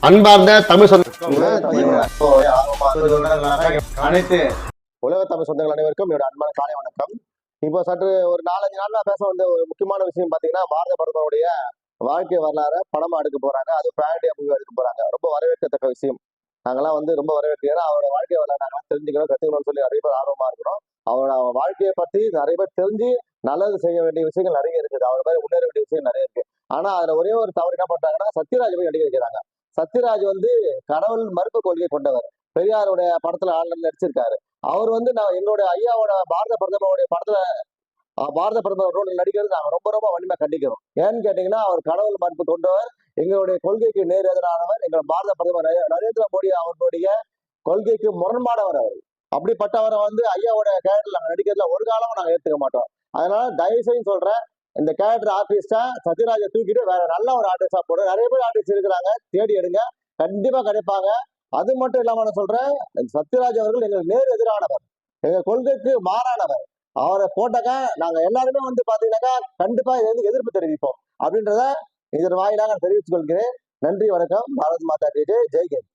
அன்பார்ந்த தமிழ் அனைத்து உலக தமிழ் சொந்தங்கள் அனைவருக்கும் என்னோட அன்பான காலை வணக்கம். இப்போ சற்று ஒரு 4-5 நாளா பேச வந்த ஒரு முக்கியமான விஷயம் பாத்தீங்கன்னா, பாரத பிரதமருடைய வாழ்க்கை வரலாறு படமா எடுக்க போறாங்க. அது பேரடி மூவி எடுக்க போறாங்க. ரொம்ப வரவேற்கத்தக்க விஷயம். நாங்கெல்லாம் ரொம்ப வரவேற்கிறோம். அவரோட வாழ்க்கை வரலாறு நாங்களாம் தெரிஞ்சுக்கணும், கத்துக்கணும்னு சொல்லி நிறைய பேர் ஆர்வமா இருக்கிறோம். அவரோட வாழ்க்கையை பத்தி நிறைய பேர் தெரிஞ்சு நல்லது செய்ய வேண்டிய விஷயங்கள் நிறைய இருக்குது. அவரை மாதிரி முன்னேற வேண்டிய விஷயம் நிறைய இருக்கு. ஆனா அதுல ஒரே ஒரு தவறு என்ன பண்றாங்கன்னா, சத்யராஜ் போய் நடிக்க வைக்கிறாங்க. சத்யராஜ் கடவுள் மறுப்பு கொள்கை கொண்டவர். பெரியாருடைய படத்துல ஆளுநர் நடிச்சிருக்காரு. அவர் நான் எங்களுடைய ஐயாவோட பாரத பிரதமருடைய படத்துல பாரத பிரதமர் ரோல் நடிக்கிறது நாங்க ரொம்ப ரொம்ப வலிமை கண்டிக்கிறோம். ஏன்னு கேட்டீங்கன்னா, அவர் கடவுள் மறுப்பு கொண்டவர், எங்களுடைய கொள்கைக்கு நேர் எதிரானவர். எங்கள் பாரத பிரதமர் நரேந்திர மோடி அவர்களுடைய கொள்கைக்கு முரண்பாடவர் அவர். அப்படிப்பட்டவரை ஐயாவோட கேரக்டர் நாங்க நடிக்கிறதுல ஒரு காலமும் நாங்க ஏத்துக்க மாட்டோம். அதனால தயவு செய்து சொல்றேன், இந்த கேரக்டர் ஆர்டிஸ்டா சத்யராஜை தூக்கிட்டு வேற நல்ல ஒரு ஆர்டிஸ்டா போடுங்க. நிறைய பேர் ஆர்டிஸ்ட் இருக்கிறாங்க, தேடி எடுங்க, கண்டிப்பா கிடைப்பாங்க. அது மட்டும் இல்லாம நான் சொல்றேன், சத்யராஜ் அவர்கள் எங்களுக்கு நேர் எதிரானவர், எங்க கொள்கைக்கு மாறானவர். அவரை போட்டாக்க நாங்க எல்லாருமே பாத்தீங்கன்னாக்கா கண்டிப்பா எதிர்ப்பு தெரிவிப்போம் அப்படின்றத இதன் வாயிலாக நான் தெரிவித்துக் கொள்கிறேன். நன்றி, வணக்கம். பாரத் மாதா கி ஜெய், ஜெய் ஹிந்த்.